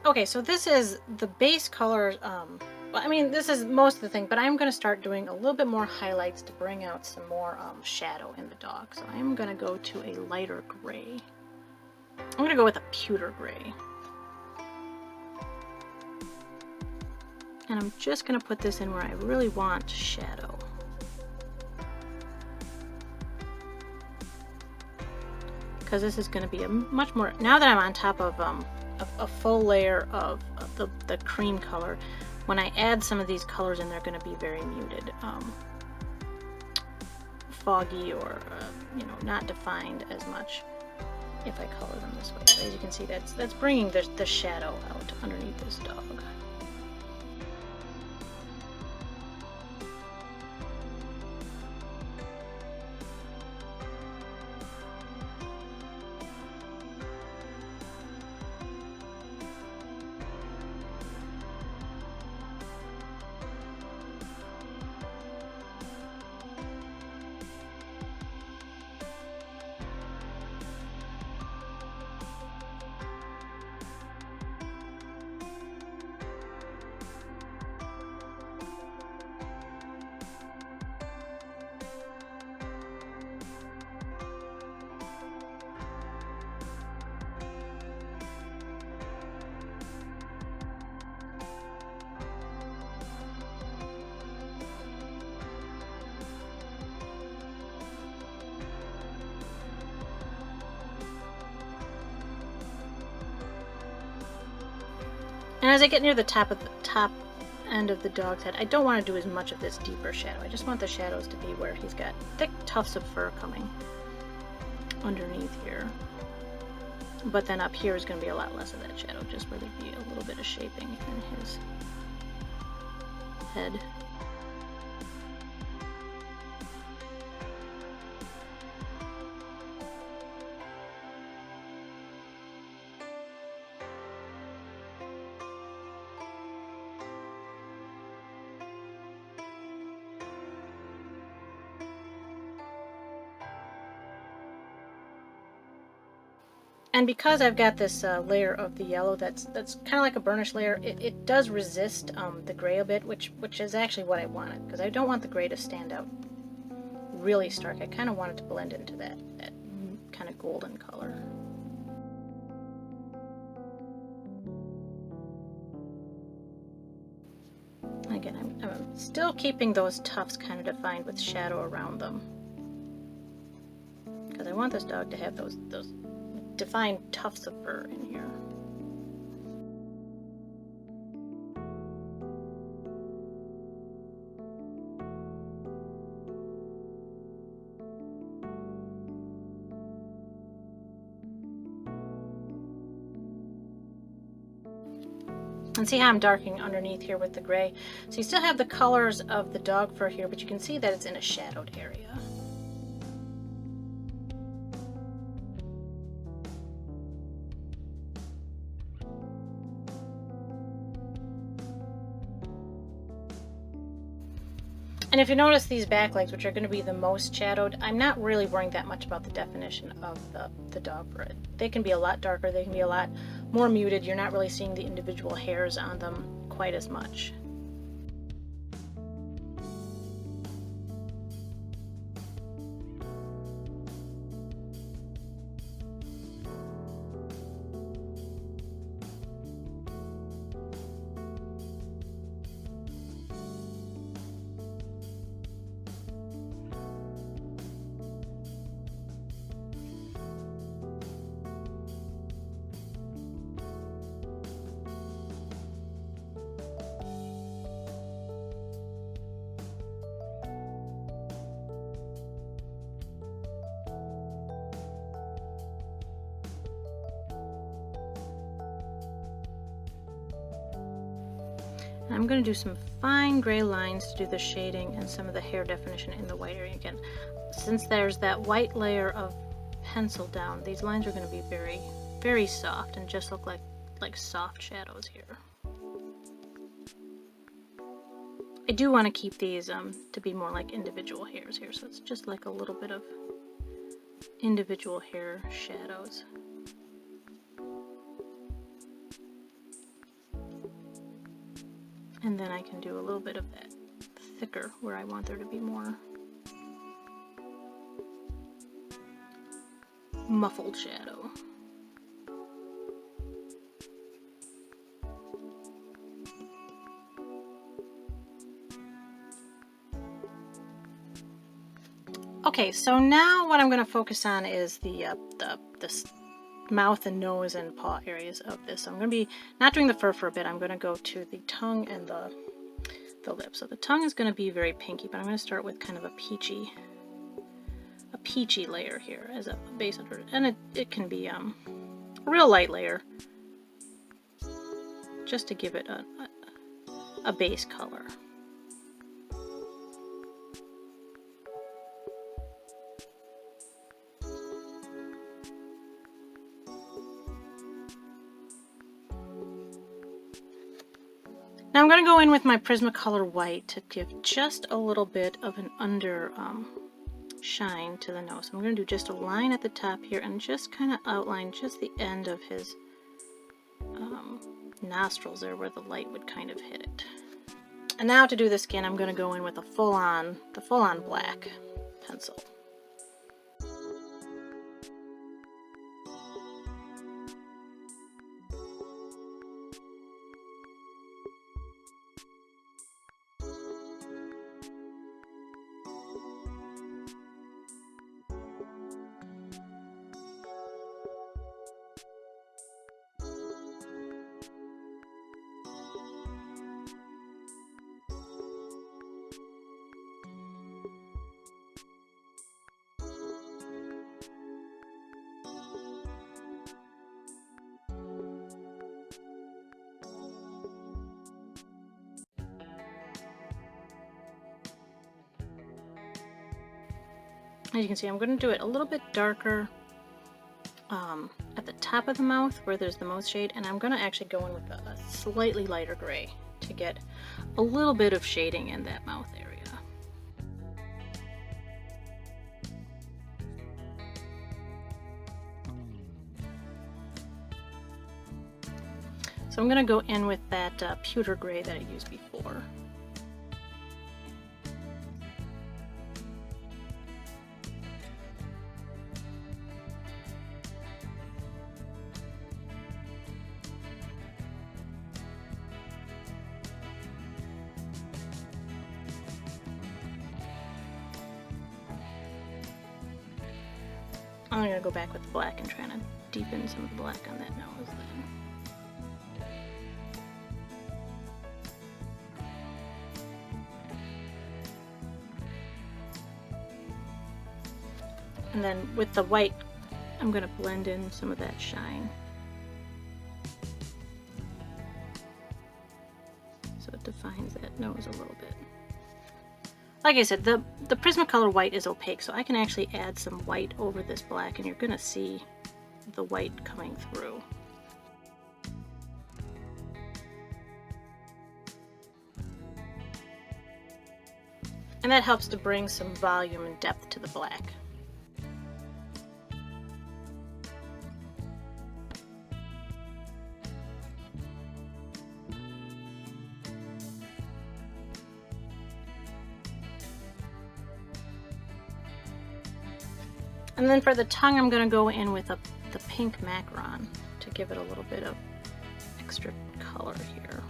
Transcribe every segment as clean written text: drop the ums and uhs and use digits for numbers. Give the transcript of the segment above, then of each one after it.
Okay, so this is the base color. Well, I mean, this is most of the thing, but I'm going to start doing a little bit more highlights to bring out some more shadow in the dog. So I'm going to go to a lighter gray. I'm going to go with a pewter gray. And I'm just going to put this in where I really want shadow. Because this is going to be a much more, now that I'm on top of a full layer of the cream color, when I add some of these colors in, they're going to be very muted, foggy, or you know, not defined as much if I color them this way. So as you can see, that's bringing the shadow out underneath this dog. And as I get near the top end of the dog's head, I don't want to do as much of this deeper shadow. I just want the shadows to be where he's got thick tufts of fur coming underneath here. But then up here is going to be a lot less of that shadow, just where there'd be a little bit of shaping in his head. And because I've got this layer of the yellow that's kind of like a burnish layer, it does resist the gray a bit, which is actually what I wanted, because I don't want the gray to stand out really stark. I kind of want it to blend into that kind of golden color. Again, I'm still keeping those tufts kind of defined with shadow around them, because I want this dog to have those defined tufts of fur in here. And see how I'm darkening underneath here with the gray? So you still have the colors of the dog fur here, but you can see that it's in a shadowed area. And if you notice these back legs, which are going to be the most shadowed, I'm not really worrying that much about the definition of the dog fur. They can be a lot darker, they can be a lot more muted. You're not really seeing the individual hairs on them quite as much. I'm going to do some fine gray lines to do the shading and some of the hair definition in the white area. Again, since there's that white layer of pencil down, these lines are going to be very, very soft and just look like soft shadows here. I do want to keep these to be more like individual hairs here, so it's just like a little bit of individual hair shadows. And then I can do a little bit of that thicker where I want there to be more muffled shadow. Okay, so now what I'm going to focus on is the mouth and nose and paw areas of this. So I'm going to be not doing the fur for a bit. I'm going to go to the tongue and the lips. So the tongue is going to be very pinky, but I'm going to start with kind of a peachy layer here as a base under it. And it can be a real light layer just to give it a base color. Now I'm going to go in with my Prismacolor white to give just a little bit of an under shine to the nose. So I'm going to do just a line at the top here and just kind of outline just the end of his nostrils there where the light would kind of hit it. And now to do the skin, I'm going to go in with the full-on black pencil. As you can see, I'm going to do it a little bit darker at the top of the mouth where there's the most shade, and I'm going to actually go in with a slightly lighter gray to get a little bit of shading in that mouth area. So I'm going to go in with that pewter gray that I used before. I'm going to go back with the black and try to deepen some of the black on that nose then. And then with the white, I'm going to blend in some of that shine. So it defines that nose a little bit. Like I said, the Prismacolor white is opaque, so I can actually add some white over this black, and you're going to see the white coming through. And that helps to bring some volume and depth to the black. And then for the tongue, I'm going to go in with the pink macaron to give it a little bit of extra color here.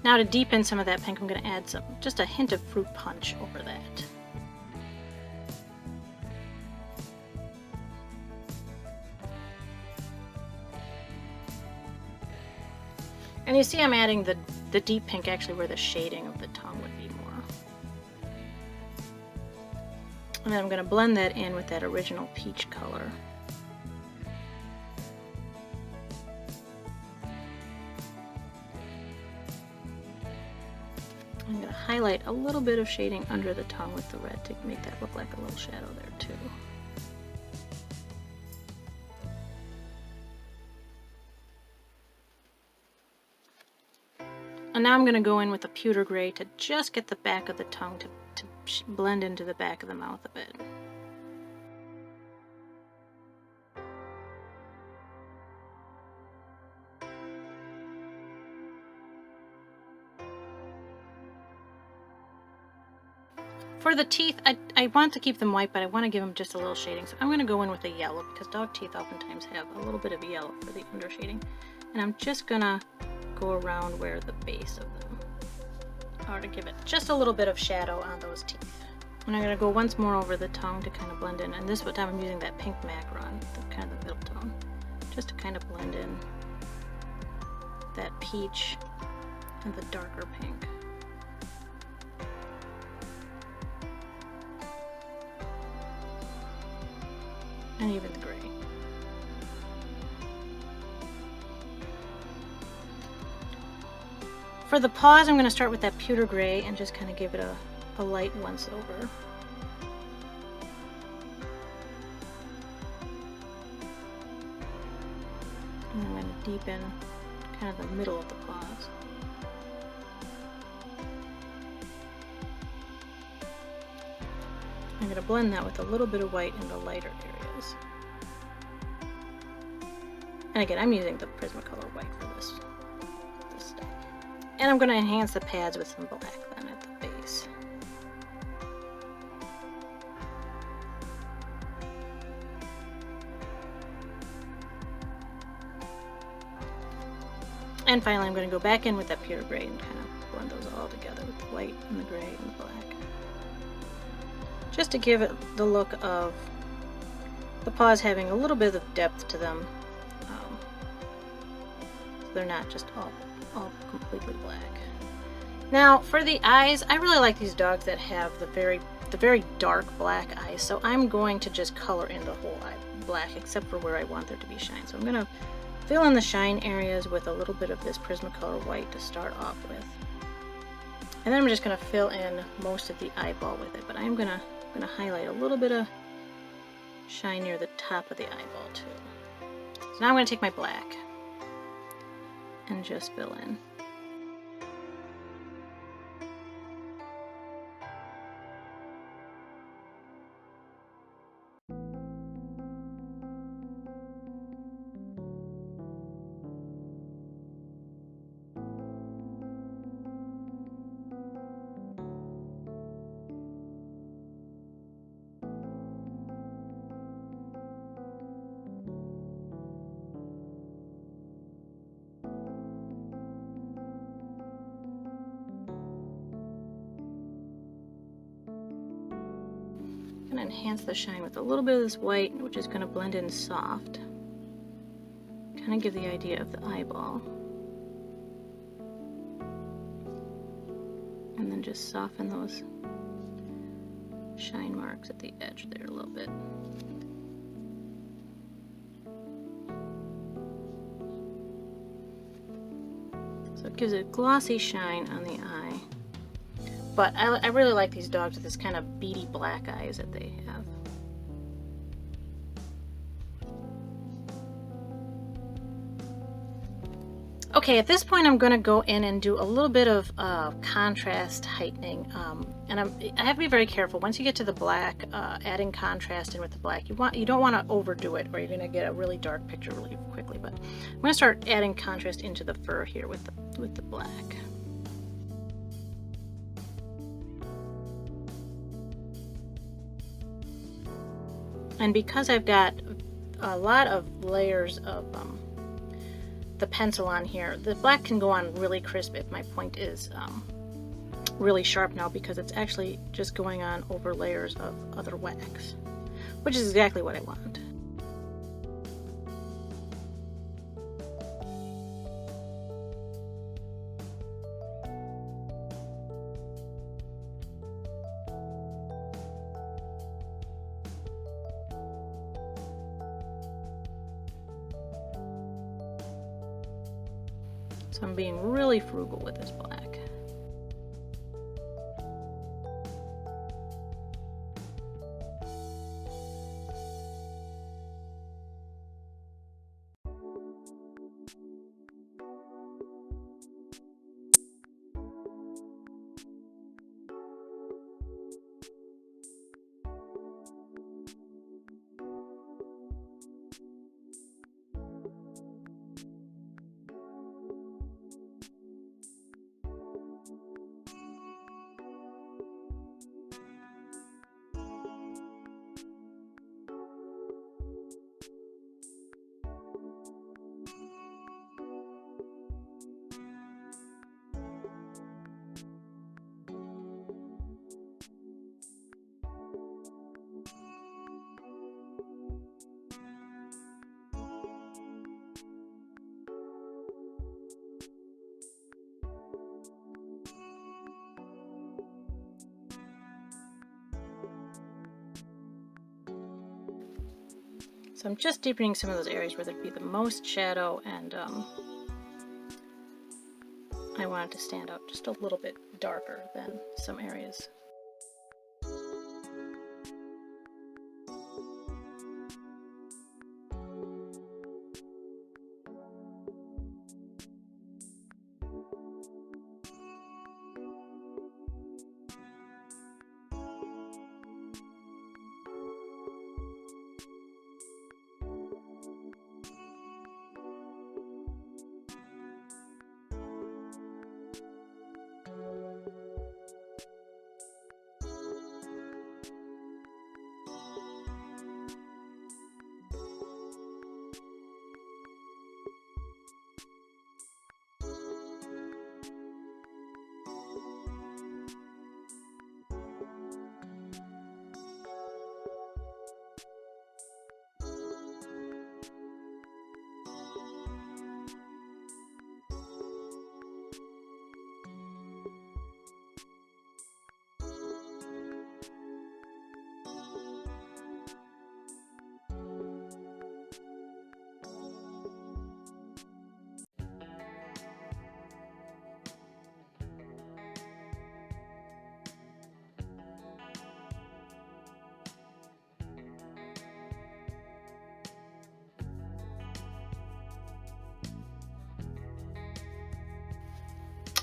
Now to deepen some of that pink, I'm going to add just a hint of fruit punch over that. And you see I'm adding the deep pink actually where the shading of the tongue would be more. And then I'm going to blend that in with that original peach color. I'm going to highlight a little bit of shading under the tongue with the red to make that look like a little shadow there too. And now I'm going to go in with a pewter gray to just get the back of the tongue to blend into the back of the mouth a bit. For the teeth, I want to keep them white, but I want to give them just a little shading. So I'm going to go in with a yellow because dog teeth oftentimes have a little bit of yellow for the under shading. And I'm just going to go around where the base of them are to give it just a little bit of shadow on those teeth. And I'm going to go once more over the tongue to kind of blend in. And this time I'm using that pink macaron, the kind of the middle tone, just to kind of blend in that peach and the darker pink. And even the gray. For the paws, I'm going to start with that pewter gray and just kind of give it a light once over. And I'm going to deepen kind of the middle of the paws. I'm going to blend that with a little bit of white in the lighter areas. And again, I'm using the Prismacolor white for this step. And I'm going to enhance the pads with some black then at the base. And finally, I'm going to go back in with that pewter gray and kind of blend those all together with the white and the gray and the black. Just to give it the look of the paws having a little bit of depth to them. So they're not just all completely black. Now for the eyes, I really like these dogs that have the very dark black eyes. So I'm going to just color in the whole eye black except for where I want there to be shine. So I'm going to fill in the shine areas with a little bit of this Prismacolor white to start off with. And then I'm just going to fill in most of the eyeball with it. But I'm going to highlight a little bit of shine near the top of the eyeball too. So now I'm going to take my black and just fill in. I'm going to enhance the shine with a little bit of this white, which is going to blend in soft. Kind of give the idea of the eyeball. And then just soften those shine marks at the edge there a little bit. So it gives a glossy shine on the eye. But I really like these dogs with this kind of beady black eyes that they have. Okay, at this point I'm going to go in and do a little bit of contrast heightening. And I have to be very careful. Once you get to the black, adding contrast in with the black, you don't want to overdo it or you're going to get a really dark picture really quickly. But I'm going to start adding contrast into the fur here with the black. And because I've got a lot of layers of the pencil on here, the black can go on really crisp if my point is really sharp now, because it's actually just going on over layers of other wax, which is exactly what I want. So I'm being really frugal with this black. So I'm just deepening some of those areas where there'd be the most shadow, and I want it to stand out just a little bit darker than some areas.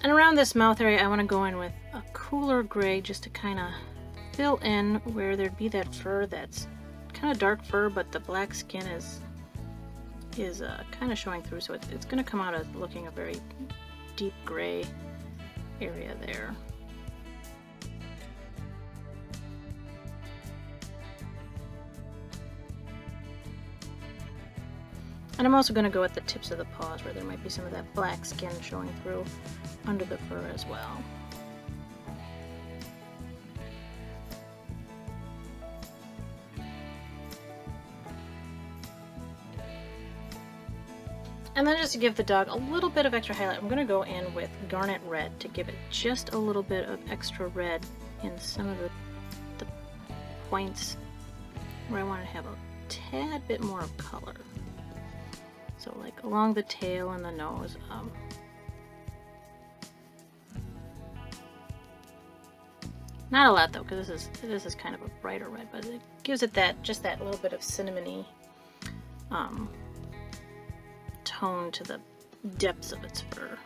And around this mouth area, I want to go in with a cooler gray just to kind of fill in where there'd be that fur that's kind of dark fur, but the black skin is kind of showing through, so it's going to come out as looking a very deep gray area there. And I'm also going to go at the tips of the paws where there might be some of that black skin showing through under the fur as well. And then just to give the dog a little bit of extra highlight, I'm going to go in with garnet red to give it just a little bit of extra red in some of the points where I want to have a tad bit more of color. So like along the tail and the nose. Not a lot though, because this is kind of a brighter red, but it gives it just that little bit of cinnamony tone to the depths of its fur.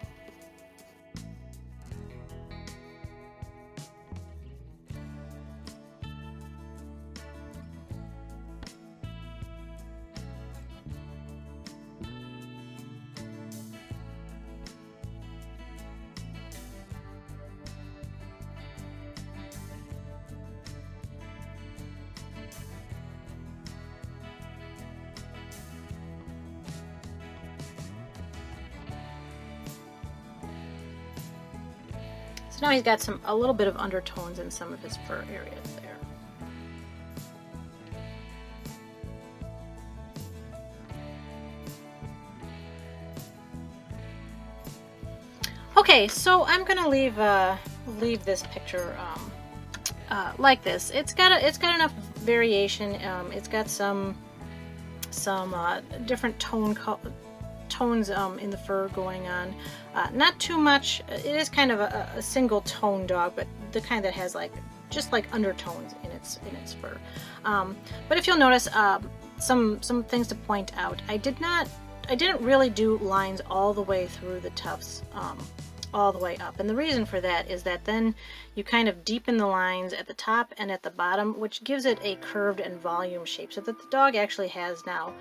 So now he's got a little bit of undertones in some of his fur areas there. Okay, so I'm gonna leave this picture like this. It's got enough variation. It's got some different tones in the fur going on. Not too much. It is kind of a single tone dog, but the kind that has just undertones in its fur. But if you'll notice, some things to point out. I didn't really do lines all the way through the tufts, all the way up, and the reason for that is that then you kind of deepen the lines at the top and at the bottom, which gives it a curved and volume shape, so that the dog actually has now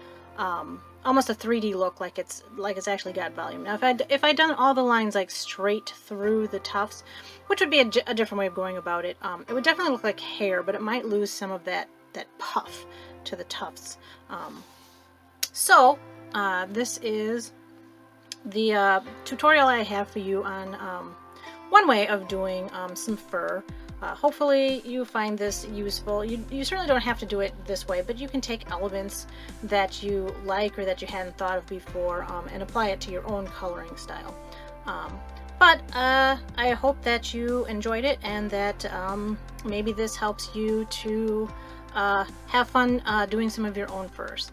almost a 3D look, like it's actually got volume. Now if I'd done all the lines straight through the tufts, which would be a different way of going about it, it would definitely look like hair, but it might lose some of that puff to the tufts. So this is the tutorial I have for you on one way of doing some fur. Hopefully you find this useful. You certainly don't have to do it this way, but you can take elements that you like or that you hadn't thought of before and apply it to your own coloring style. But I hope that you enjoyed it, and that maybe this helps you to have fun doing some of your own furs.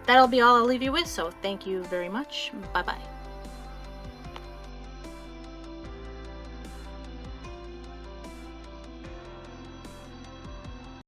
that'll be all I'll leave you with, so thank you very much. Bye-bye.